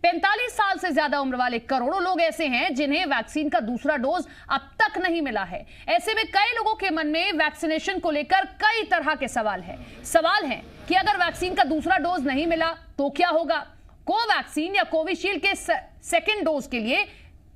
45 साल से ज्यादा उम्र वाले करोड़ों लोग ऐसे हैं जिन्हें वैक्सीन का दूसरा डोज अब तक नहीं मिला है। ऐसे में कई लोगों के मन में वैक्सीनेशन को लेकर कई तरह के सवाल हैं कि अगर वैक्सीन का दूसरा डोज नहीं मिला तो क्या होगा। कोवैक्सीन या कोविशील्ड के सेकेंड डोज के लिए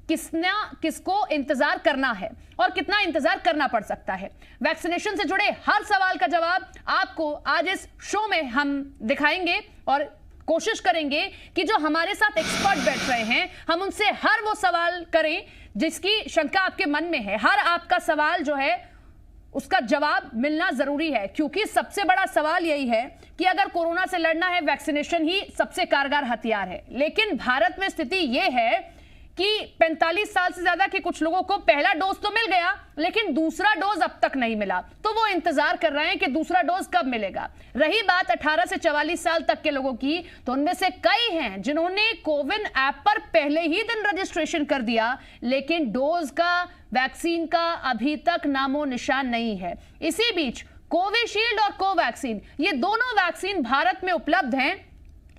किसको इंतजार करना है और कितना इंतजार करना पड़ सकता है। वैक्सीनेशन से जुड़े हर सवाल का जवाब आपको आज इस शो में हम दिखाएंगे और कोशिश करेंगे कि जो हमारे साथ एक्सपर्ट बैठ रहे हैं हम उनसे हर वो सवाल करें जिसकी शंका आपके मन में है। हर आपका सवाल जो है उसका जवाब मिलना जरूरी है, क्योंकि सबसे बड़ा सवाल यही है कि अगर कोरोना से लड़ना है वैक्सीनेशन ही सबसे कारगर हथियार है। लेकिन भारत में स्थिति यह है कि 45 साल से ज्यादा के कुछ लोगों को पहला डोज तो मिल गया लेकिन दूसरा डोज अब तक नहीं मिला, तो वो इंतजार कर रहे हैं कि दूसरा डोज कब मिलेगा। रही बात 18 से 44 साल तक के लोगों की, तो उनमें से कई हैं जिन्होंने कोविन ऐप पर पहले ही दिन रजिस्ट्रेशन कर दिया लेकिन डोज का, वैक्सीन का अभी तक नामो निशान नहीं है। इसी बीच कोविशील्ड और कोवैक्सीन, ये दोनों वैक्सीन भारत में उपलब्ध हैं,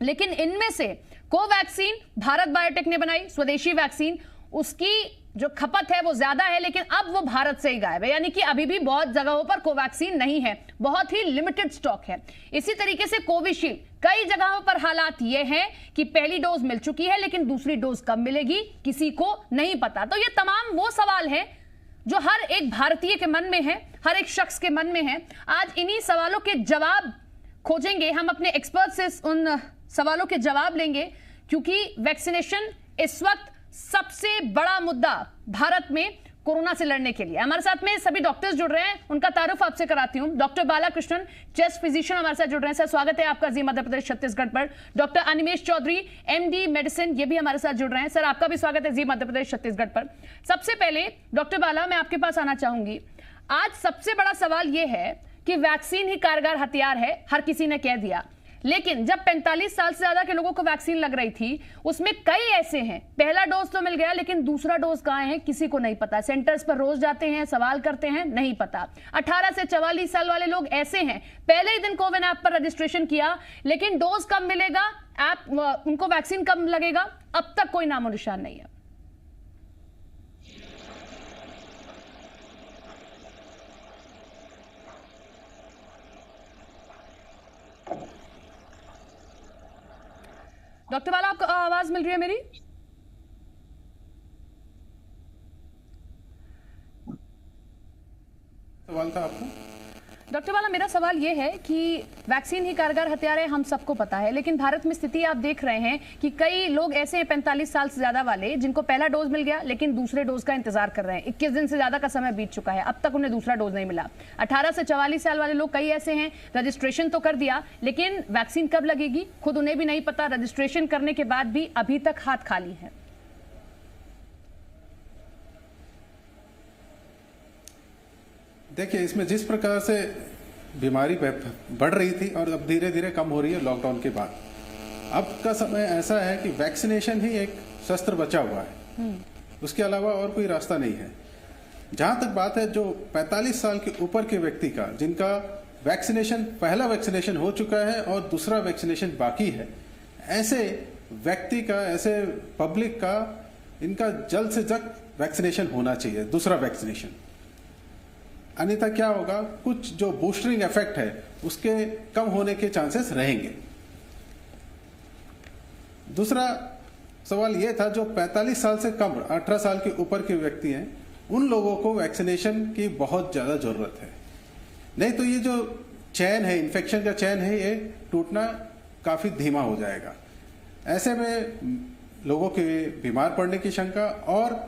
लेकिन इनमें से कोवैक्सीन भारत बायोटेक ने बनाई, स्वदेशी वैक्सीन, उसकी जो खपत है वो ज्यादा है लेकिन अब वो भारत से ही गायब है, यानी कि अभी भी बहुत जगहों पर कोवैक्सीन नहीं है, बहुत ही लिमिटेड स्टॉक है। इसी तरीके से कोविशील्ड, कई जगहों पर हालात ये हैं कि पहली डोज मिल चुकी है लेकिन दूसरी डोज कब मिलेगी किसी को नहीं पता। तो ये तमाम वो सवाल हैं जो हर एक भारतीय के मन में है, हर एक शख्स के मन में है। आज इन्हीं सवालों के जवाब खोजेंगे, हम अपने एक्सपर्ट से उन सवालों के जवाब लेंगे, क्योंकि वैक्सीनेशन इस वक्त सबसे बड़ा मुद्दा भारत में कोरोना से लड़ने के लिए। हमारे साथ में सभी डॉक्टर्स जुड़ रहे हैं, उनका तारुफ आपसे कराती हूं। डॉक्टर बालाकृष्णन, चेस्ट फिजिशियन, हमारे साथ जुड़ रहे हैं। सर स्वागत है आपका जी मध्य प्रदेश छत्तीसगढ़ पर। Doctor Animesh Chaudhary, MD medicine, ये भी हमारे साथ जुड़ रहे हैं। सर आपका भी स्वागत है जी मध्य प्रदेश छत्तीसगढ़ पर। सबसे पहले डॉक्टर बाला, मैं आपके पास आना चाहूंगी। आज सबसे बड़ा सवाल यह है कि वैक्सीन ही कारगर हथियार है, हर किसी ने कह दिया, लेकिन जब 45 साल से ज्यादा के लोगों को वैक्सीन लग रही थी उसमें कई ऐसे हैं, पहला डोज तो मिल गया लेकिन दूसरा डोज कहां है किसी को नहीं पता। सेंटर्स पर रोज जाते हैं, सवाल करते हैं, नहीं पता। 18 से 44 साल वाले लोग ऐसे हैं, पहले ही दिन कोविन ऐप पर रजिस्ट्रेशन किया लेकिन डोज कब मिलेगा, ऐप उनको वैक्सीन कब लगेगा, अब तक कोई नामो निशान नहीं है। डॉक्टर बाला, आपको आवाज मिल रही है मेरी? सवाल था आपको? डॉक्टर बाला, मेरा सवाल यह है कि वैक्सीन ही कारगर हथियार है, हम सबको पता है, लेकिन भारत में स्थिति आप देख रहे हैं कि कई लोग ऐसे हैं 45 साल से ज्यादा वाले जिनको पहला डोज मिल गया लेकिन दूसरे डोज का इंतजार कर रहे हैं। 21 दिन से ज्यादा का समय बीत चुका है, अब तक उन्हें दूसरा डोज नहीं मिला। 18 से 44 साल वाले लोग कई ऐसे हैं, रजिस्ट्रेशन तो कर दिया लेकिन वैक्सीन कब लगेगी खुद उन्हें भी नहीं पता, रजिस्ट्रेशन करने के बाद भी अभी तक हाथ खाली है। देखिए, इसमें जिस प्रकार से बीमारी बढ़ रही थी और अब धीरे धीरे कम हो रही है लॉकडाउन के बाद, अब का समय ऐसा है कि वैक्सीनेशन ही एक शस्त्र बचा हुआ है, उसके अलावा और कोई रास्ता नहीं है। जहां तक बात है जो 45 साल के ऊपर के व्यक्ति का, जिनका वैक्सीनेशन, पहला वैक्सीनेशन हो चुका है और दूसरा वैक्सीनेशन बाकी है, ऐसे व्यक्ति का, ऐसे पब्लिक का, इनका जल्द से जल्द वैक्सीनेशन होना चाहिए, दूसरा वैक्सीनेशन। अन्यथा क्या होगा, कुछ जो बूस्टरिंग इफेक्ट है उसके कम होने के चांसेस रहेंगे। दूसरा सवाल यह था, जो 45 साल से कम, 18 साल के ऊपर के व्यक्ति हैं, उन लोगों को वैक्सीनेशन की बहुत ज्यादा जरूरत है, नहीं तो ये जो चैन है, इन्फेक्शन का चैन है, ये टूटना काफी धीमा हो जाएगा। ऐसे में लोगों के बीमार पड़ने की शंका और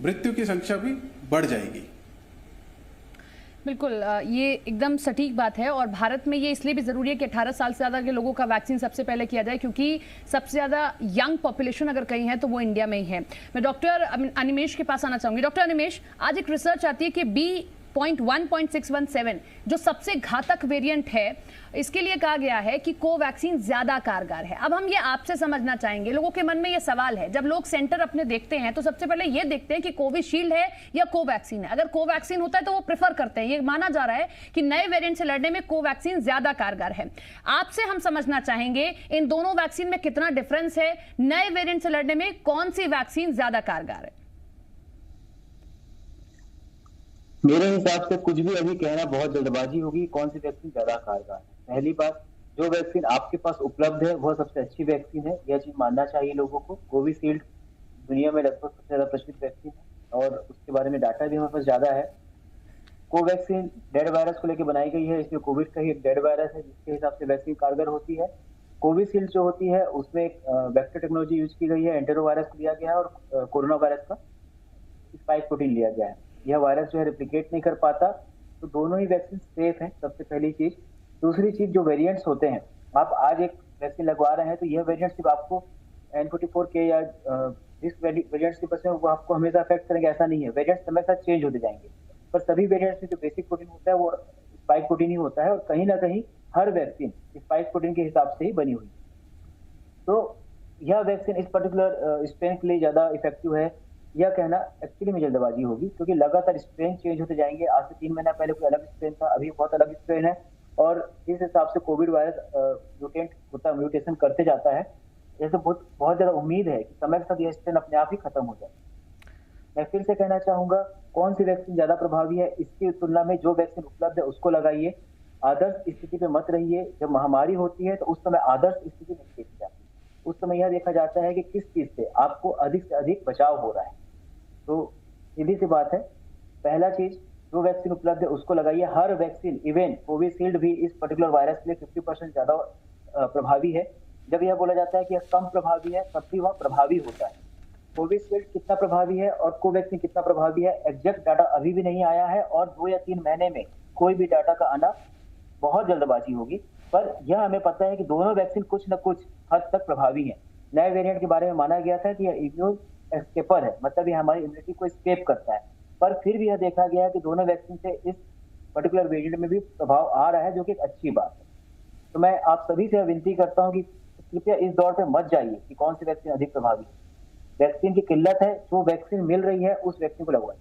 मृत्यु की संख्या भी बढ़ जाएगी। बिल्कुल, ये एकदम सटीक बात है और भारत में ये इसलिए भी जरूरी है कि 18 साल से ज्यादा के लोगों का वैक्सीन सबसे पहले किया जाए, क्योंकि सबसे ज्यादा यंग पॉपुलेशन अगर कहीं है तो वो इंडिया में ही है। मैं डॉक्टर अनिमेश के पास आना चाहूंगी। डॉक्टर अनिमेश, आज एक रिसर्च आती है कि .1.617 जो सबसे घातक वेरिएंट है, इसके लिए कहा गया है कि कोवैक्सीन ज्यादा कारगर है। अब हम ये आपसे समझना चाहेंगे, लोगों के मन में ये सवाल है, जब लोग सेंटर अपने देखते हैं तो सबसे पहले ये देखते हैं कि कोविशील्ड है या कोवैक्सीन है। अगर कोवैक्सीन होता है तो वो प्रेफर करते हैं। ये माना जा रहा है कि नए वेरिएंट से लड़ने में कोवैक्सीन ज्यादा कारगर है। आपसे हम समझना चाहेंगे इन दोनों वैक्सीन में कितना डिफरेंस है, नए वेरिएंट से लड़ने में कौन सी वैक्सीन ज्यादा कारगर है? मेरे हिसाब से कुछ भी अभी कहना बहुत जल्दबाजी होगी। कौन सी वैक्सीन ज्यादा कारगर है? पहली बात, जो वैक्सीन आपके पास उपलब्ध है वह सबसे अच्छी वैक्सीन है, यह चीज मानना चाहिए लोगों को। कोविशील्ड दुनिया में लगभग सबसे ज्यादा प्रचलित वैक्सीन है और उसके बारे में डाटा भी हमारे पास ज्यादा है। कोवैक्सीन डेड वायरस को लेकर बनाई गई है, इसमें कोविड का ही एक डेड वायरस है जिसके हिसाब से वैक्सीन कारगर होती है। कोविशील्ड जो होती है उसमें एक वेक्टर टेक्नोलॉजी यूज की गई है, एंटेरो वायरस को लिया गया है और कोरोना वायरस का स्पाइक प्रोटीन लिया गया है। यह वायरस जो है रेप्लिकेट नहीं कर पाता, तो दोनों ही वैक्सीन सेफ हैं, सबसे पहली चीज। दूसरी चीज, जो वेरिएंट्स होते हैं, आप आज एक वैक्सीन लगवा रहे हैं तो यह वेरिएंट सिर्फ आपको N44K या जिस वेरिएंट्स की बस वो आपको हमेशा अफेक्ट करेंगे ऐसा नहीं है। वेरिएंट्स समय साथ चेंज होते जाएंगे, पर सभी वेरिएंट्स में जो बेसिक प्रोटीन होता है वो स्पाइक प्रोटीन ही होता है और कहीं ना कहीं हर वैक्सीन स्पाइक प्रोटीन के हिसाब से ही बनी हुई। तो यह वैक्सीन इस पर्टिकुलर स्ट्रेन के लिए ज्यादा इफेक्टिव है, यह कहना एक्चुअली में जल्दबाजी होगी, क्योंकि लगातार स्ट्रेन चेंज होते जाएंगे। आज से 3 महीना पहले कोई अलग स्ट्रेन था, अभी बहुत अलग स्ट्रेन है और इस हिसाब से कोविड वायरस म्यूटेंट होता है, म्यूटेशन करते जाता है। जैसे बहुत ज्यादा उम्मीद है कि समय के साथ यह स्ट्रेन अपने आप ही खत्म हो जाए। मैं फिर से कहना चाहूंगा, कौन सी वैक्सीन ज्यादा प्रभावी है, इसकी तुलना में जो वैक्सीन उपलब्ध है उसको लगाइए। आदर्श स्थिति पे मत रहिए। जब महामारी होती है तो उस समय आदर्श स्थिति नहीं देखी जाती, उस समय यह देखा जाता है कि किस चीज से आपको अधिक से अधिक बचाव हो रहा है। तो सीधी सी बात है, पहला चीज, जो वैक्सीन उपलब्ध है उसको लगाइए। हर वैक्सीन, इवन कोविशील्ड भी इस पर्टिकुलर वायरस के लिए 50% ज्यादा प्रभावी है। जब यह बोला जाता है कि यह कम प्रभावी है, तब भी वह प्रभावी होता है। कोविशील्ड कितना प्रभावी है और कोवैक्सीन कितना प्रभावी है, एग्जैक्ट डाटा अभी भी नहीं आया है और 2 या 3 महीने में कोई भी डाटा का आना बहुत जल्दबाजी होगी। पर यह हमें पता है कि दोनों वैक्सीन कुछ न कुछ हद तक प्रभावी है। नए वेरिएंट के बारे में माना गया था कि यह इम्यून एस्केपर है, मतलब ये हमारी इम्यूनिटी को स्केप करता है, पर फिर भी यह देखा गया है कि दोनों वैक्सीन से इस पर्टिकुलर वेरिएंट में भी प्रभाव आ रहा है, जो कि एक अच्छी बात है। तो मैं आप सभी से विनती करता हूं कि कृपया इस दौर पे मत जाइए कि कौन सी वैक्सीन अधिक प्रभावी है। वैक्सीन की किल्लत है, जो वैक्सीन मिल रही है उस वैक्सीन को लगवाइए।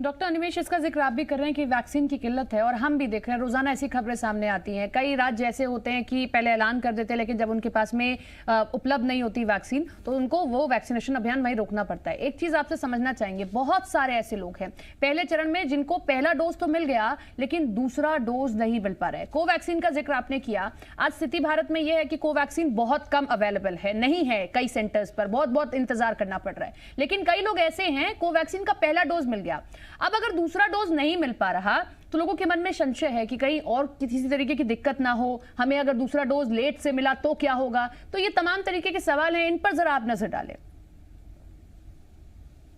डॉक्टर अनिमेष, इसका जिक्र आप भी कर रहे हैं कि वैक्सीन की किल्लत है और हम भी देख रहे हैं, रोजाना ऐसी खबरें सामने आती हैं। कई राज्य ऐसे होते हैं कि पहले ऐलान कर देते हैं, लेकिन जब उनके पास में उपलब्ध नहीं होती वैक्सीन तो उनको वो वैक्सीनेशन अभियान वहीं रोकना पड़ता है। एक चीज आपसे समझना चाहेंगे, बहुत सारे ऐसे लोग हैं पहले चरण में जिनको पहला डोज तो मिल गया लेकिन दूसरा डोज नहीं मिल पा रहा है। कोवैक्सीन का जिक्र आपने किया, आज स्थिति भारत में यह है कि कोवैक्सीन बहुत कम अवेलेबल है, नहीं है कई सेंटर्स पर, बहुत इंतजार करना पड़ रहा है। लेकिन कई लोग ऐसे हैं कोवैक्सीन का पहला डोज मिल गया, अब अगर दूसरा डोज नहीं मिल पा रहा तो लोगों के मन में संशय है कि कहीं और किसी तरीके की दिक्कत ना हो, हमें अगर दूसरा डोज लेट से मिला तो क्या होगा। तो ये तमाम तरीके के सवाल हैं, इन पर जरा आप नजर डालें।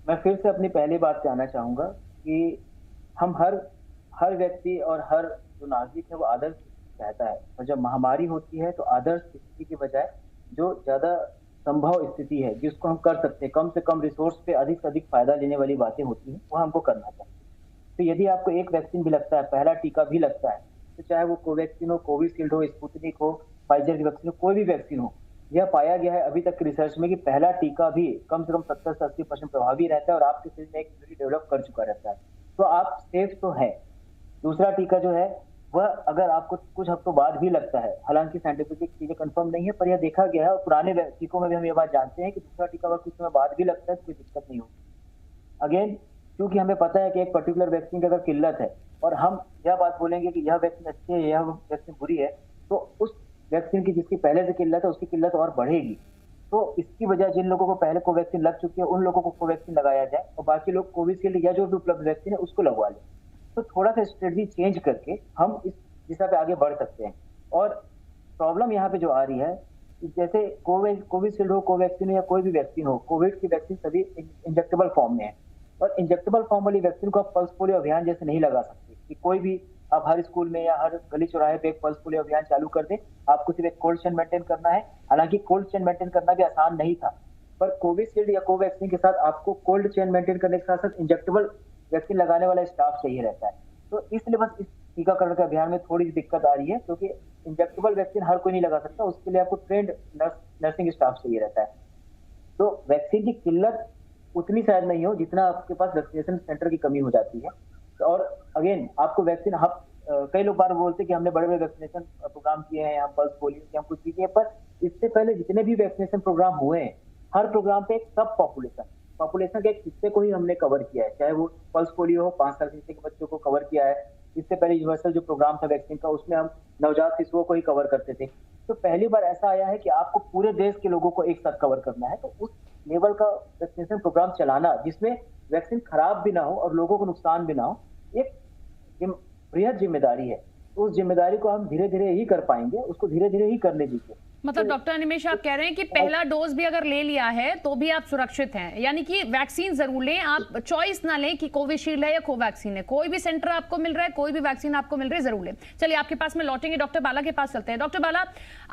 मैं फिर से अपनी पहली बात पे आना चाहूंगा कि हम हर व्यक्ति और हर जो नागरिक है वो आदर्श चाहता है, और जब महामारी होती है तो आदर्श स्थिति की बजाय जो ज्यादा संभव स्थिति है जिसको हम कर सकते हैं, कम से कम रिसोर्स पे अधिक से अधिक फायदा लेने वाली बातें होती हैं, वो हमको करना चाहिए। तो यदि आपको एक वैक्सीन भी लगता है, पहला टीका भी लगता है, तो चाहे वो कोवैक्सीन हो, कोविशील्ड हो, स्पुतनिक हो, फाइजर की वैक्सीन हो, कोई भी वैक्सीन हो, यह पाया गया है अभी तक की रिसर्च में कि पहला टीका भी कम से कम 70 से 80% प्रभावी रहता है और आपके शरीर में एक इम्यूनिटी डेवलप कर चुका रहता है, तो आप सेफ तो है। दूसरा टीका जो है वह अगर आपको कुछ हफ्तों बाद भी लगता है, हालांकि साइंटिफिक चीजें कंफर्म नहीं है, पर यह देखा गया है और पुराने टीकों में भी हम ये बात जानते हैं कि दूसरा टीका अगर कुछ समय बाद भी लगता है तो कोई दिक्कत नहीं होगी। अगेन, क्योंकि हमें पता है कि एक पर्टिकुलर वैक्सीन की अगर किल्लत है और हम यह बात बोलेंगे कि यह वैक्सीन अच्छी है, यह वैक्सीन बुरी है, तो उस वैक्सीन की जिसकी पहले से किल्लत है उसकी किल्लत और बढ़ेगी। तो इसकी वजह जिन लोगों को पहले कोवैक्सीन लग चुकी है उन लोगों को कोवैक्सीन लगाया जाए और बाकी लोग कोविशील्ड या जो भी उपलब्ध वैक्सीन है उसको लगवा लें। तो थोड़ा सा स्ट्रेटजी चेंज करके हम इस दिशा पे आगे बढ़ सकते हैं। और प्रॉब्लम यहाँ पे जो आ रही है, जैसे कोविशील्ड हो, कोवैक्सीन हो या कोई भी वैक्सीन हो, कोविड की वैक्सीन सभी इंजेक्टेबल फॉर्म में है और इंजेक्टेबल फॉर्म वाली वैक्सीन को आप पल्स पोलियो अभियान जैसे नहीं लगा सकते कि कोई भी आप हर स्कूल में या हर गली चौराहे पे एक पल्स पोलियो अभियान चालू कर दे। आपको सिर्फ एक कोल्ड चेन मेंटेन करना है, हालांकि कोल्ड चेन मेंटेन करना भी आसान नहीं था, पर कोविशील्ड या कोवैक्सीन के साथ आपको कोल्ड चेन मेंटेन करने के साथ साथ इंजेक्टेबल वैक्सीन लगाने वाला स्टाफ चाहिए रहता है। तो इसलिए बस इस टीकाकरण के अभियान में थोड़ी सी दिक्कत आ रही है, क्योंकि इंजेक्टेबल वैक्सीन हर कोई नहीं लगा सकता, उसके लिए आपको ट्रेंड नर्सिंग स्टाफ चाहिए रहता है। तो वैक्सीन की किल्लत उतनी शायद नहीं हो जितना आपके पास वैक्सीनेशन सेंटर की कमी हो जाती है। और अगेन आपको वैक्सीन कई लोग बार बोलते हैं कि हमने बड़े बड़े वैक्सीनेशन प्रोग्राम किए हैं, हम पल्स पोलियो के हम कुछ किए हैं, पर इससे पहले जितने भी वैक्सीनेशन प्रोग्राम हुए हैं, हर प्रोग्राम पे एक सब पॉपुलेशन के एक हिस्से को ही हमने कवर किया है। चाहे वो पल्स पोलियो हो, 5 साल से नीचे के बच्चों को कवर किया है। इससे पहले यूनिवर्सल जो प्रोग्राम था वैक्सीन का, उसमें हम नवजात शिशुओं को ही कवर करते थे। तो पहली बार ऐसा आया है कि आपको पूरे देश के लोगों को एक साथ कवर करना है। तो उस लेवल का वैक्सीनेशन प्रोग्राम चलाना जिसमें वैक्सीन खराब भी ना हो और लोगों को नुकसान भी ना हो, एक बृहद जिम्मेदारी है। तो उस जिम्मेदारी को हम धीरे धीरे ही कर पाएंगे, उसको धीरे धीरे ही करने दीजिए। मतलब डॉक्टर अनिमेष आप कह रहे हैं कि पहला डोज भी अगर ले लिया है तो भी आप सुरक्षित हैं, यानी कि वैक्सीन जरूर लें, आप चॉइस ना लें कि कोविशील्ड है या कोवैक्सीन है। कोई भी सेंटर आपको मिल रहा है, कोई भी वैक्सीन आपको मिल रही है, जरूर लें। चलिए आपके पास में लौटेंगे, डॉक्टर बाला के पास चलते हैं। डॉक्टर बाला,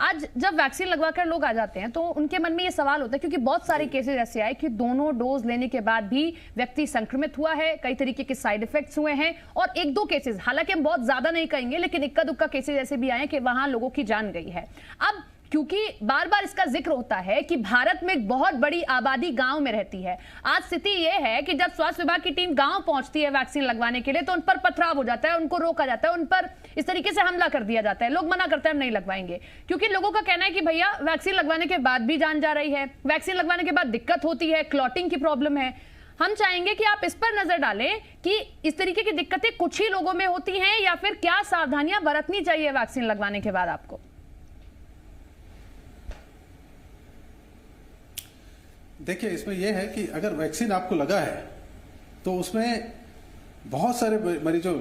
आज जब वैक्सीन लगवाकर लोग आ जाते हैं तो उनके मन में ये सवाल होता है, क्योंकि बहुत सारे केसेस ऐसे आए कि दोनों डोज लेने के बाद भी व्यक्ति संक्रमित हुआ है, कई तरीके के साइड इफेक्ट्स हुए हैं, और 1-2 केसेस, हालांकि हम बहुत ज्यादा नहीं कहेंगे, लेकिन इक्का दुक्का केसेस ऐसे भी आए कि वहां लोगों की जान गई है। अब क्योंकि बार बार इसका जिक्र होता है कि भारत में एक बहुत बड़ी आबादी गांव में रहती है, आज स्थिति यह है कि जब स्वास्थ्य विभाग की टीम गांव पहुंचती है वैक्सीन लगवाने के लिए तो उन पर पथराव हो जाता है, उनको रोका जाता है, उन पर इस तरीके से हमला कर दिया जाता है, लोग मना करते हैं हम नहीं लगवाएंगे, क्योंकि लोगों का कहना है कि भैया वैक्सीन लगवाने के बाद भी जान जा रही है, वैक्सीन लगवाने के बाद दिक्कत होती है, क्लॉटिंग की प्रॉब्लम है। हम चाहेंगे कि आप इस पर नजर डालें कि इस तरीके की दिक्कतें कुछ ही लोगों में होती हैं या फिर क्या सावधानियां बरतनी चाहिए वैक्सीन लगवाने के बाद आपको। देखिए, इसमें यह है कि अगर वैक्सीन आपको लगा है तो उसमें बहुत सारे मरीजों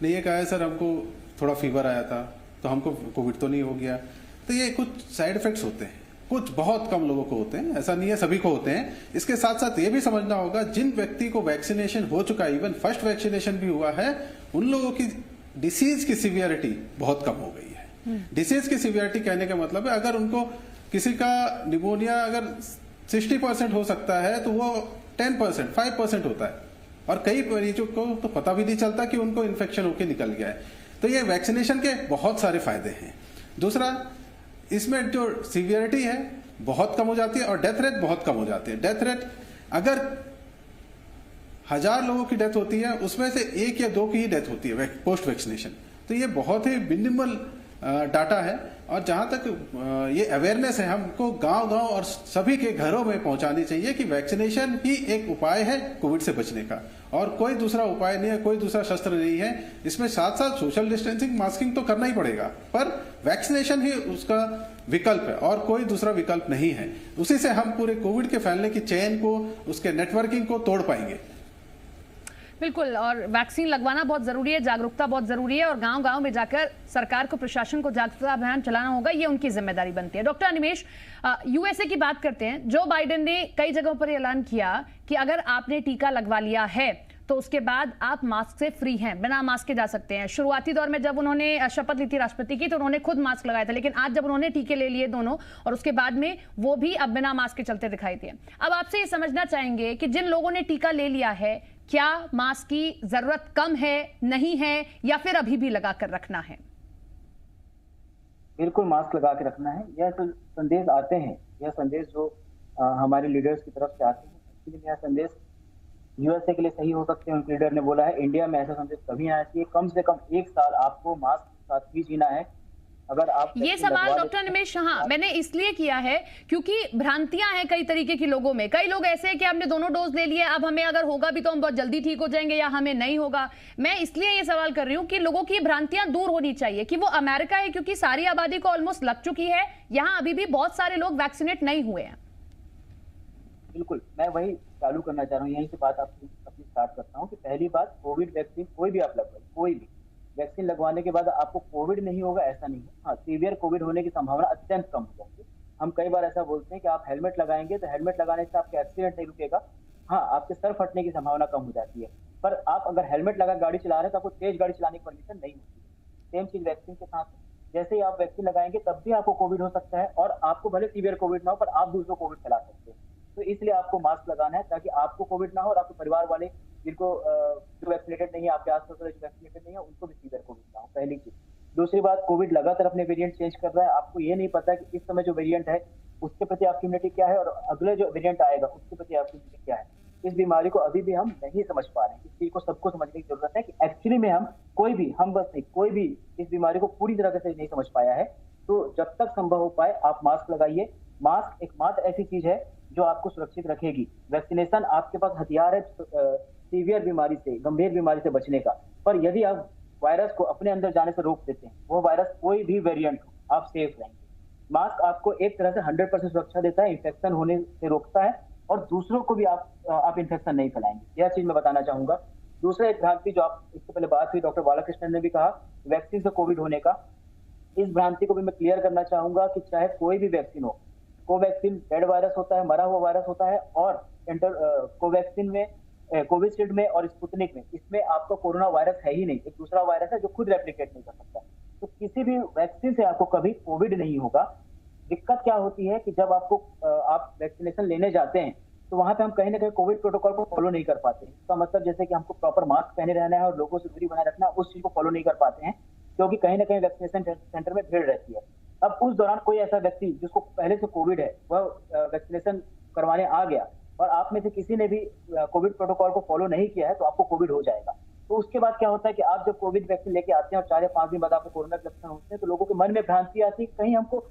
ने ये कहा है सर हमको थोड़ा फीवर आया था तो हमको कोविड तो नहीं हो गया। तो ये कुछ साइड इफेक्ट्स होते हैं, कुछ बहुत कम लोगों को होते हैं, ऐसा नहीं है सभी को होते हैं। इसके साथ साथ ये भी समझना होगा जिन व्यक्ति को वैक्सीनेशन हो चुका है, इवन फर्स्ट वैक्सीनेशन भी हुआ है, उन लोगों की डिसीज की सीवियरिटी बहुत कम हो गई है। डिसीज की सीवियरिटी कहने का मतलब है अगर उनको किसी का निमोनिया अगर 60% हो सकता है तो वो 10%, 5% होता है, और कई मरीजों को तो पता भी नहीं चलता कि उनको इन्फेक्शन होकर निकल गया है। तो ये वैक्सीनेशन के बहुत सारे फायदे हैं। दूसरा, इसमें जो सीवियरिटी है बहुत कम हो जाती है और डेथ रेट बहुत कम हो जाती है। डेथ रेट अगर 1000 लोगों की डेथ होती है उसमें से 1 या 2 की ही डेथ होती है पोस्ट वैक्सीनेशन। तो ये बहुत ही मिनिमल डाटा है। और जहां तक ये अवेयरनेस है हमको गांव-गांव और सभी के घरों में पहुंचानी चाहिए कि वैक्सीनेशन ही एक उपाय है कोविड से बचने का, और कोई दूसरा उपाय नहीं है, कोई दूसरा शस्त्र नहीं है। इसमें साथ साथ सोशल डिस्टेंसिंग, मास्किंग तो करना ही पड़ेगा, पर वैक्सीनेशन ही उसका विकल्प है और कोई दूसरा विकल्प नहीं है। उसी से हम पूरे कोविड के फैलने की चेन को, उसके नेटवर्किंग को तोड़ पाएंगे। बिल्कुल, और वैक्सीन लगवाना बहुत जरूरी है, जागरूकता बहुत जरूरी है, और गांव-गांव में जाकर सरकार को, प्रशासन को जागरूकता अभियान चलाना होगा, ये उनकी जिम्मेदारी बनती है। डॉक्टर अनिमेष, यूएसए की बात करते हैं। जो बाइडेन ने कई जगहों पर ऐलान किया कि अगर आपने टीका लगवा लिया है तो उसके बाद आप मास्क से फ्री हैं, बिना मास्क के जा सकते हैं। शुरुआती दौर में जब उन्होंने शपथ ली थी राष्ट्रपति की तो उन्होंने खुद मास्क लगाया था, लेकिन आज जब उन्होंने टीके ले लिए दोनों और उसके बाद में वो भी अब बिना मास्क के चलते दिखाई दिए। अब आपसे ये समझना चाहेंगे कि जिन लोगों ने टीका ले लिया है, क्या मास्क की जरूरत कम है, नहीं है, या फिर अभी भी लगा कर रखना है? बिल्कुल मास्क लगा के रखना है। यह तो संदेश आते हैं, यह संदेश जो हमारे लीडर्स की तरफ से आते हैं, एक्चुअली यह संदेश यूएसए के लिए सही हो सकते हैं। उनके लीडर ने बोला है इंडिया में ऐसा संदेश कभी आना चाहिए, कम से कम 1 साल आपको मास्क के साथ ही जीना है। अगर आप ये सवाल डॉक्टर अनिमेष, हाँ, मैंने इसलिए किया है क्योंकि भ्रांतियां हैं कई तरीके की लोगों में। कई लोग ऐसे हैं कि हमने दोनों डोज ले लिए, अब हमें अगर होगा भी तो हम बहुत जल्दी ठीक हो जाएंगे या हमें नहीं होगा। मैं इसलिए ये सवाल कर रही हूँ कि लोगों की भ्रांतियां दूर होनी चाहिए कि वो अमेरिका है क्योंकि सारी आबादी को ऑलमोस्ट लग चुकी है, यहाँ अभी भी बहुत सारे लोग वैक्सीनेट नहीं हुए हैं। बिल्कुल, मैं वही चालू करना चाह रहा हूँ, यहीं से बात आपकी अपनी स्टार्ट करता हूँ कि पहली बात, कोविड वैक्सीन कोई भी आप लगवाइए, कोई भी वैक्सीन लगवाने के बाद आपको कोविड नहीं होगा ऐसा नहीं है। हाँ, सीवियर कोविड होने की संभावना अत्यंत कम हो जाती है। हम कई बार ऐसा बोलते हैं कि आप हेलमेट लगाएंगे तो हेलमेट लगाने से आपके एक्सीडेंट नहीं रुकेगा, हाँ आपके सर फटने की संभावना कम हो जाती है। पर आप अगर हेलमेट लगा गाड़ी चला रहे हैं तो आपको तेज गाड़ी चलाने की परमिशन नहीं होती है। सेम चीज वैक्सीन के साथ, जैसे ही आप वैक्सीन लगाएंगे तब भी आपको कोविड हो सकता है, और आपको भले सीवियर कोविड ना हो पर आप दूसरों को कोविड फैला सकते हैं। तो इसलिए आपको मास्क लगाना है ताकि आपको कोविड ना हो और आपके परिवार वाले जिनको जो वैक्सीनेटेड नहीं है, आपके आसपास वाले जो वैक्सीनेटेड नहीं है, उनको भी सीवियर कोविड ना हो, पहली चीज। दूसरी बात, कोविड लगातार अपने वेरिएंट चेंज कर रहा है, आपको ये नहीं पता कि इस समय जो वेरिएंट है उसके प्रति आपकी इम्यूनिटी क्या है और अगले जो वेरिएंट आएगा उसके प्रति आपकी इम्यूनिटी क्या है। इस बीमारी को अभी भी हम नहीं समझ पा रहे हैं। इस चीज को सबको समझने की जरूरत है कि एक्चुअली में हम बस नहीं, कोई भी इस बीमारी को पूरी तरह से नहीं समझ पाया है। तो जब तक संभव हो पाए आप मास्क लगाइए। मास्क एक मात्र ऐसी चीज है जो आपको सुरक्षित रखेगी। वैक्सीनेशन आपके पास हथियार है सीवियर बीमारी से, गंभीर बीमारी से बचने का, पर यदि आप वायरस को अपने अंदर जाने से रोक देते हैं, वो वायरस कोई भी वेरिएंट हो, आप सेफ रहेंगे। मास्क आपको एक तरह से 100% सुरक्षा देता है, इन्फेक्शन होने से रोकता है और दूसरों को भी आप इन्फेक्शन नहीं फैलाएंगे। यह चीज मैं बताना चाहूंगा। दूसरा एक भ्रांति जो आप इससे पहले बात हुई, डॉक्टर बालाकृष्णन ने भी कहा वैक्सीन से कोविड होने का, इस भ्रांति को भी मैं क्लियर करना चाहूंगा कि चाहे कोई भी वैक्सीन हो, कोवैक्सीन डेड वायरस होता है, मरा हुआ वायरस होता है, और कोवैक्सीन में, कोविशील्ड में और स्पुतनिक में, इसमें आपका कोरोना वायरस है ही नहीं, एक दूसरा वायरस है जो खुद रेप्लिकेट नहीं कर सकता। तो किसी भी वैक्सीन से आपको कभी कोविड नहीं होगा। दिक्कत क्या होती है कि जब आप वैक्सीनेशन लेने जाते हैं तो वहां पे हम कहीं ना कहीं कोविड प्रोटोकॉल को फॉलो नहीं कर पाते। इसका मतलब जैसे कि हमको प्रॉपर मास्क पहने रहना है और लोगों से दूरी बनाए रखना है, उस चीज को फॉलो नहीं कर पाते हैं क्योंकि कहीं ना कहीं वैक्सीनेशन सेंटर में भीड़ रहती है। अब उस दौरान कोई ऐसा व्यक्ति जिसको पहले से कोविड है वह वैक्सीनेशन करवाने आ गया और आप में से किसी ने भी कोविड प्रोटोकॉल को फॉलो नहीं किया है तो आपको कोविड हो जाएगा। तो उसके बाद क्या होता है कि आप जब कोविड वैक्सीन लेके आते हैं और 4 या 5 दिन बाद आपको कोरोना के लक्षण होते हैं तो लोगों के मन में भ्रांति आती है कहीं हमको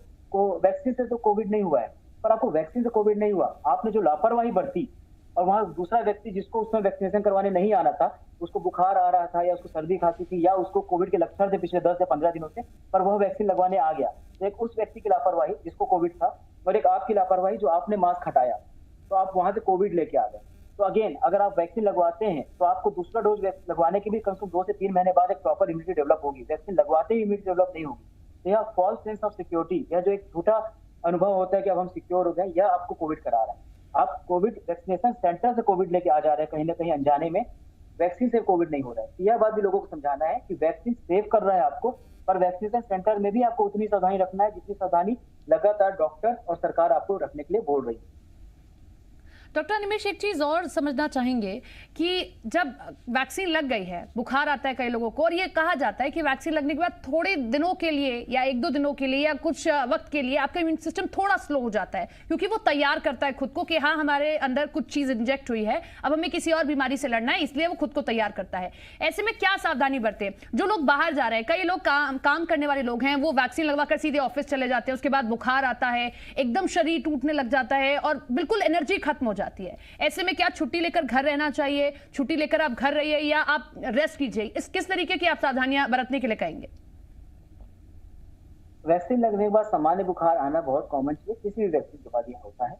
वैक्सीन से तो कोविड नहीं हुआ है, पर आपको वैक्सीन से कोविड नहीं हुआ। आपने जो लापरवाही बरती और वहां दूसरा व्यक्ति जिसको उसमें वैक्सीनेशन करवाने नहीं आना था, उसको बुखार आ रहा था या उसको सर्दी खांसी थी या उसको कोविड के लक्षण थे पिछले 10 या 15 दिनों से, पर वह वैक्सीन लगवाने आ गया। तो एक उस व्यक्ति की लापरवाही जिसको कोविड था और एक आपकी लापरवाही जो आपने मास्क हटाया, तो आप वहां से कोविड लेके आ गए। तो अगेन अगर आप वैक्सीन लगवाते हैं तो आपको दूसरा डोज लगवाने के भी कम से कम 2 से 3 महीने बाद एक प्रॉपर इम्यूनिटी डेवलप होगी। वैक्सीन लगवाते ही इम्यूनिटी डेवलप नहीं होगी। तो यह फॉल्स सेंस ऑफ सिक्योरिटी, यह जो एक झूठा अनुभव होता है कि अब हम सिक्योर हो गए, यह आपको कोविड करा रहा है। आप कोविड वैक्सीनेशन सेंटर से कोविड लेके आ जा रहे हैं कहीं ना कहीं अनजाने में, वैक्सीन से कोविड नहीं हो रहा है। यह बात भी लोगों को समझाना है कि वैक्सीन सेव कर रहा है आपको, पर वैक्सीनेशन सेंटर में भी आपको उतनी सावधानी रखना है जितनी सावधानी लगातार डॉक्टर और सरकार आपको रखने के लिए बोल रही है। डॉक्टर अनिमेष, एक चीज और समझना चाहेंगे कि जब वैक्सीन लग गई है, बुखार आता है कई लोगों को और ये कहा जाता है कि वैक्सीन लगने के बाद थोड़े दिनों के लिए या 1-2 दिनों के लिए या कुछ वक्त के लिए आपका इम्यून सिस्टम थोड़ा स्लो हो जाता है क्योंकि वो तैयार करता है खुद को कि हाँ हमारे अंदर कुछ चीज इंजेक्ट हुई है, अब हमें किसी और बीमारी से लड़ना है, इसलिए वो खुद को तैयार करता है। ऐसे में क्या सावधानी बरते? जो लोग बाहर जा रहे हैं, कई लोग काम करने वाले लोग हैं, वो वैक्सीन लगवाकर सीधे ऑफिस चले जाते हैं, उसके बाद बुखार आता है, एकदम शरीर टूटने लग जाता है और बिल्कुल एनर्जी खत्म हो जाती है। ऐसे में क्या छुट्टी लेकर घर रहना चाहिए? छुट्टी लेकर आप घर रहिए या आप रेस्ट कीजिए? इस किस तरीके की आप सावधानियां बरतने के लिए कहेंगे? वैक्सीन लगने के बाद सामान्य बुखार आना बहुत कॉमन चीज है, किसी भी वैक्सीन के बाद यह होता है।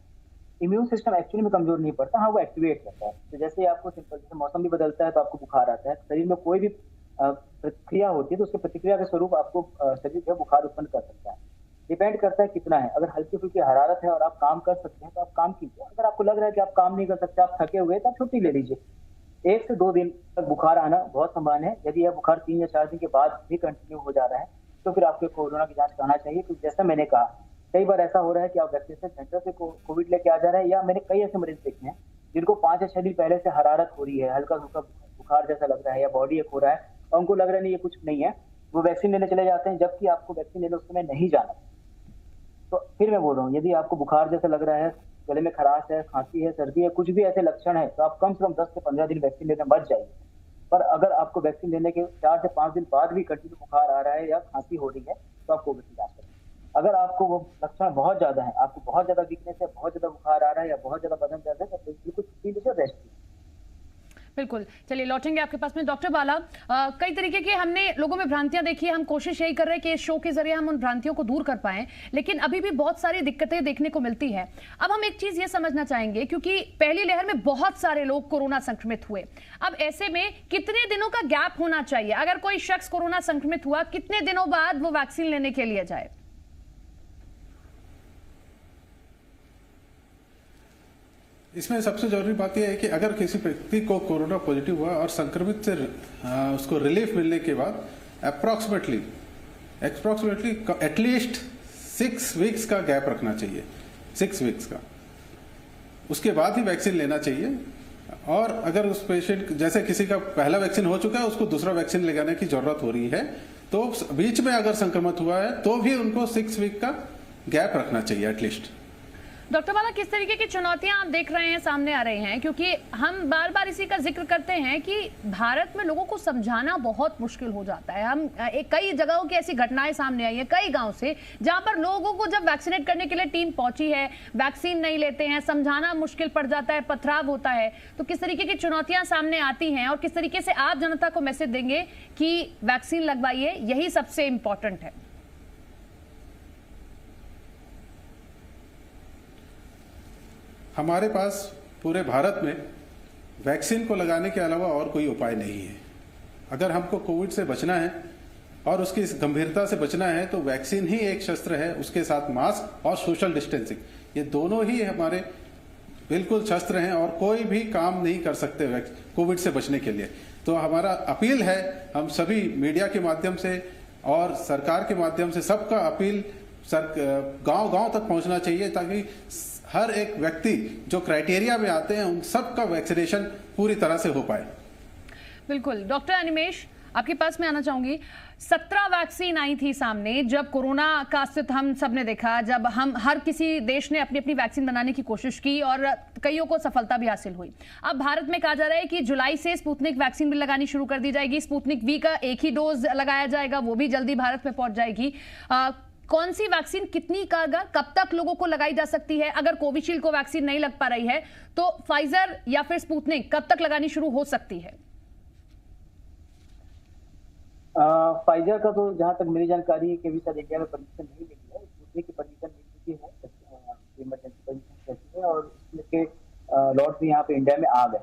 इम्यून सिस्टम एक्चुअली में कमजोर नहीं पड़ता, हाँ वो एक्टिवेट रहता है। तो जैसे आपको सिंपल, जैसे मौसम भी बदलता है तो आपको बुखार आता है, शरीर में कोई भी प्रतिक्रिया होती है तो उसके प्रतिक्रिया के स्वरूप आपको शरीर जो बुखार उत्पन्न कर सकता है। डिपेंड करता है कितना है। अगर हल्की फुल्की हरारत है और आप काम कर सकते हैं तो आप काम कीजिए। अगर आपको लग रहा है कि आप काम नहीं कर सकते, आप थके हुए, तो आप छुट्टी ले लीजिए। 1 से 2 दिन तक बुखार आना बहुत संभावना है। यदि यह बुखार 3 या 4 दिन के बाद भी कंटिन्यू हो जा रहा है तो फिर आपको कोरोना की जांच कराना चाहिए। क्योंकि जैसा मैंने कहा, कई बार ऐसा हो रहा है कि आप वैक्सीनेशन सेंटर से कोविड लेके आ जा रहे हैं, या मैंने कई ऐसे मरीज देखे हैं जिनको 5 या 6 दिन पहले से हरारत हो रही है, हल्का फुल्का बुखार जैसा लग रहा है या बॉडी एक हो रहा है और उनको लग रहा है नहीं ये कुछ नहीं है, वो वैक्सीन लेने चले जाते हैं, जबकि आपको वैक्सीन लेने उस समय नहीं जाना। तो फिर मैं बोल रहा हूँ, यदि आपको बुखार जैसा लग रहा है, गले में खराश है, खांसी है, सर्दी है, कुछ भी ऐसे लक्षण है, तो आप कम से कम 10 से 15 दिन वैक्सीन लेने मत जाइए। पर अगर आपको वैक्सीन लेने के 4 से 5 दिन बाद भी कंटिन्यू बुखार आ रहा है या खांसी हो रही है तो आप कोविड की जांच करें। अगर आपको वो लक्षण बहुत ज्यादा है, आपको बहुत ज्यादा वीकनेस है, बहुत ज्यादा बुखार आ रहा है या बहुत ज्यादा बदन दर्द है, तो बिल्कुल छुट्टी लीजिए, रेस्ट कीजिए। बिल्कुल, चलिए लौटेंगे आपके पास में। डॉक्टर बाला, कई तरीके की हमने लोगों में भ्रांतियां देखी है, हम कोशिश यही कर रहे हैं कि इस शो के जरिए हम उन भ्रांतियों को दूर कर पाएं, लेकिन अभी भी बहुत सारी दिक्कतें देखने को मिलती है। अब हम एक चीज ये समझना चाहेंगे, क्योंकि पहली लहर में बहुत सारे लोग कोरोना संक्रमित हुए, अब ऐसे में कितने दिनों का गैप होना चाहिए? अगर कोई शख्स कोरोना संक्रमित हुआ, कितने दिनों बाद वो वैक्सीन लेने के लिए जाए? इसमें सबसे जरूरी बात यह है कि अगर किसी व्यक्ति को कोरोना पॉजिटिव हुआ और संक्रमित से उसको रिलीफ मिलने के बाद अप्रोक्सीमेटली एटलीस्ट 6 वीक्स का गैप रखना चाहिए, 6 वीक्स का। उसके बाद ही वैक्सीन लेना चाहिए। और अगर उस पेशेंट जैसे किसी का पहला वैक्सीन हो चुका है उसको दूसरा वैक्सीन लगाने की जरूरत हो रही है, तो बीच में अगर संक्रमित हुआ है तो भी उनको 6 वीक का गैप रखना चाहिए एटलीस्ट। डॉक्टर बाला, किस तरीके की चुनौतियां आप देख रहे हैं सामने आ रही हैं, क्योंकि हम बार बार इसी का जिक्र करते हैं कि भारत में लोगों को समझाना बहुत मुश्किल हो जाता है। हम कई जगहों की ऐसी घटनाएं सामने आई हैं कई गांव से, जहां पर लोगों को जब वैक्सीनेट करने के लिए टीम पहुंची है, वैक्सीन नहीं लेते हैं, समझाना मुश्किल पड़ जाता है, पथराव होता है। तो किस तरीके की चुनौतियां सामने आती हैं और किस तरीके से आप जनता को मैसेज देंगे कि वैक्सीन लगवाइए, यही सबसे इंपॉर्टेंट है? हमारे पास पूरे भारत में वैक्सीन को लगाने के अलावा और कोई उपाय नहीं है। अगर हमको कोविड से बचना है और उसकी गंभीरता से बचना है तो वैक्सीन ही एक शस्त्र है, उसके साथ मास्क और सोशल डिस्टेंसिंग, ये दोनों ही हमारे बिल्कुल शस्त्र हैं और कोई भी काम नहीं कर सकते कोविड से बचने के लिए। तो हमारा अपील है, हम सभी मीडिया के माध्यम से और सरकार के माध्यम से सबका अपील गांव-गांव तक पहुंचना चाहिए, ताकि हर एक व्यक्ति जो क्राइटेरिया में आते हैं उन सबका वैक्सीनेशन पूरी तरह से हो पाए। बिल्कुल। डॉक्टर अनिमेश, आपके पास मैं आना चाहूंगी। 17 वैक्सीन आई थी सामने जब कोरोना का अस्तित्व हम सब ने देखा, जब हम हर किसी देश ने अपनी अपनी वैक्सीन बनाने की कोशिश की और कईयों को सफलता भी हासिल हुई। अब भारत में कहा जा रहा है कि जुलाई से स्पुतनिक वैक्सीन भी लगानी शुरू कर दी जाएगी। स्पुतनिक वी का एक ही डोज लगाया जाएगा, वो भी जल्दी भारत में पहुंच जाएगी। कौन सी वैक्सीन कितनी कारगर, कब तक लोगों को लगाई जा सकती है? अगर कोविशील्ड को वैक्सीन नहीं लग पा रही है तो फाइजर या फिर स्पुतनिक कब तक लगानी शुरू हो सकती है? फाइजर का तो जहां तक मेरी जानकारी है कि अभी शायद इंडिया में परमिशन नहीं मिली है। स्पुतनिक की परमिशन मिल चुकी है, इमरजेंसी परमिशन कहती है, और इसके लॉट भी यहाँ पे इंडिया में आ गए।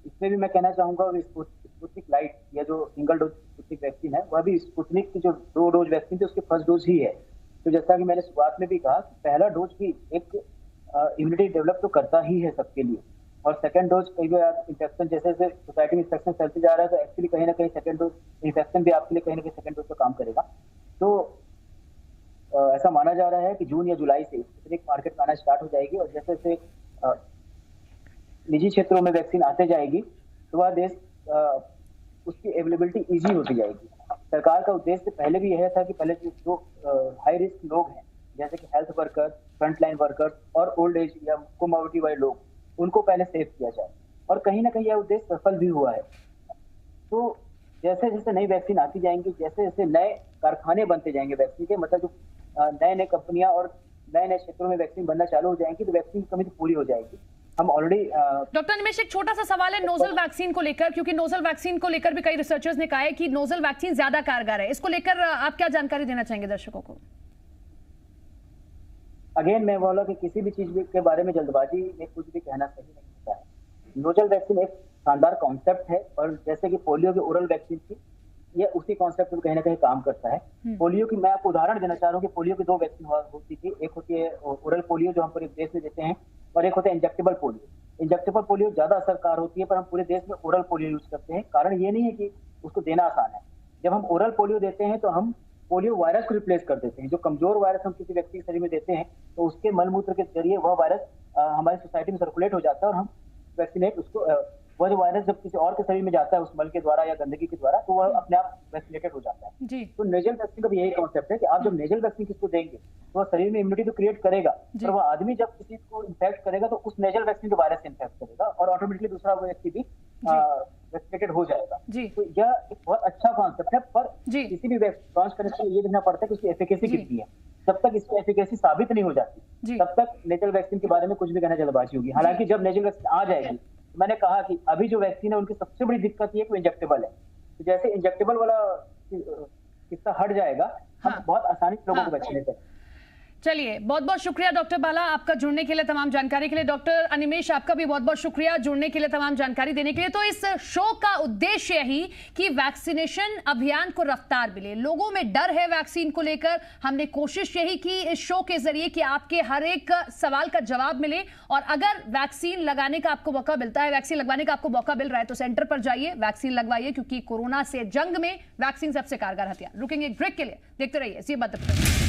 इसमें भी मैं कहना चाहूंगा स्पुतनिक लाइट या जो सिंगल डोज स्पुतनिक वैक्सीन है वह भी स्पुतनिक की जो 2 डोज वैक्सीन थी उसके फर्स्ट डोज ही है। तो जैसा कि मैंने शुरुआत में भी कहा, पहला डोज भी एक इम्यूनिटी डेवलप तो करता ही है सबके लिए, और सेकंड डोज कई बार इन्फेक्शन जैसे जैसे सोसाइटी में इन्फेक्शन चलते जा रहा है तो एक्चुअली कहीं ना कहीं सेकंड डोज इन्फेक्शन भी आपके लिए कहीं ना कहीं सेकंड डोज का काम करेगा। तो ऐसा माना जा रहा है कि जून या जुलाई से स्पुतनिक मार्केट में आना स्टार्ट हो जाएगी, और जैसे जैसे निजी क्षेत्रों में वैक्सीन आते जाएगी तो वह देश उसकी अवेलेबिलिटी ईजी होती जाएगी। सरकार का उद्देश्य पहले भी यह था कि पहले जो हाई रिस्क लोग हैं जैसे कि हेल्थ वर्कर, फ्रंटलाइन वर्कर्स और ओल्ड एज या कोमोबिडिटी वाले लोग, उनको पहले सेव किया जाए, और कहीं ना कहीं यह उद्देश्य सफल भी हुआ है। तो जैसे जैसे नई वैक्सीन आती जाएंगी, जैसे जैसे नए कारखाने बनते जाएंगे वैक्सीन के, मतलब जो नए नए कंपनियां और नए नए क्षेत्रों में वैक्सीन बनना चालू हो जाएंगी तो वैक्सीन की कमी तो पूरी हो जाएगी। हम ऑलरेडी डॉक्टर अनिमेश, एक छोटा सा सवाल है नोजल वैक्सीन को लेकर, क्योंकि नोजल वैक्सीन को लेकर भी कई रिसर्चर्स ने कहा है कि नोजल वैक्सीन ज्यादा कारगर है। इसको लेकर आप क्या जानकारी देना चाहेंगे दर्शकों को? अगेन मैं बोला कि किसी भी चीज के बारे में जल्दबाजी में कुछ भी कहना सही नहीं होता है। नोजल वैक्सीन एक शानदार कॉन्सेप्ट है, और जैसे कि पोलियो की ओरल वैक्सीन थी, ये उसी कॉन्सेप्ट में कहीं ना कहीं काम करता है। पोलियो की मैं आपको उदाहरण देना चाह रहा हूँ कि पोलियो की 2 वैक्सीन होती थी। एक होती है ओरल पोलियो जो हम पूरे देश में देते हैं, और एक होता है इंजेक्टेबल पोलियो। इंजेक्टेबल पोलियो ज्यादा असरकार होती है, पर हम पूरे देश में ओरल पोलियो यूज करते हैं। कारण ये नहीं है कि उसको देना आसान है। जब हम ओरल पोलियो देते हैं तो हम पोलियो वायरस को रिप्लेस कर देते हैं। जो कमजोर वायरस हम किसी व्यक्ति के शरीर में देते हैं तो उसके मलमूत्र के जरिए वह वायरस हमारी सोसाइटी में सर्कुलेट हो जाता है, और हम वैक्सीनेट उसको वह जो वायरस जब किसी और के शरीर में जाता है उस मल के द्वारा या गंदगी के द्वारा, तो वह अपने आप वैक्सीनेटेड हो जाता है जी। तो नेजल वैक्सीन का भी यही कॉन्सेप्ट है कि आप जब नेजल वैक्सीन किसको देंगे तो वह शरीर में इम्यूनिटी तो क्रिएट करेगा, पर वह आदमी जब किसी को इन्फेक्ट करेगा तो उस नेजल वैक्सीन के वायरस से इन्फेक्ट करेगा, और ऑटोमेटिकली दूसरा व्यक्ति भी वैक्सीनेटेड हो जाएगा। तो यह एक बहुत अच्छा कॉन्सेप्ट है, पर किसी भी वैक्सीन लॉन्च करने से ये देखना पड़ता है कि उसकी एफिकेसी कितनी है। जब तक इसकी एफिकेसी साबित नहीं हो जाती तब तक नेजल वैक्सीन के बारे में कुछ भी कहना जल्दबाजी होगी। हालांकि जब नेजल वैक्सीन आ जाएगी, मैंने कहा कि अभी जो वैक्सीन है उनकी सबसे बड़ी दिक्कत ये कि वो इंजेक्टेबल है। तो जैसे इंजेक्टेबल वाला किस्सा हट जाएगा, हम बहुत आसानी से लोगों को वैक्सीनेट करें। चलिए, बहुत बहुत शुक्रिया डॉक्टर बाला आपका जुड़ने के लिए, तमाम जानकारी के लिए। डॉक्टर अनिमेश, आपका भी बहुत बहुत शुक्रिया जुड़ने के लिए, तमाम जानकारी देने के लिए। तो इस शो का उद्देश्य यही कि वैक्सीनेशन अभियान को रफ्तार मिले। लोगों में डर है वैक्सीन को लेकर, हमने कोशिश यही की इस शो के जरिए कि आपके हर एक सवाल का जवाब मिले, और अगर वैक्सीन लगाने का आपको मौका मिलता है, वैक्सीन लगवाने का आपको मौका मिल रहा है तो सेंटर पर जाइए, वैक्सीन लगवाइए, क्योंकि कोरोना से जंग में वैक्सीन सबसे कारगर हथियार। रुकेंगे एक ब्रेक के लिए, देखते रहिए जी मध्य प्रदेश।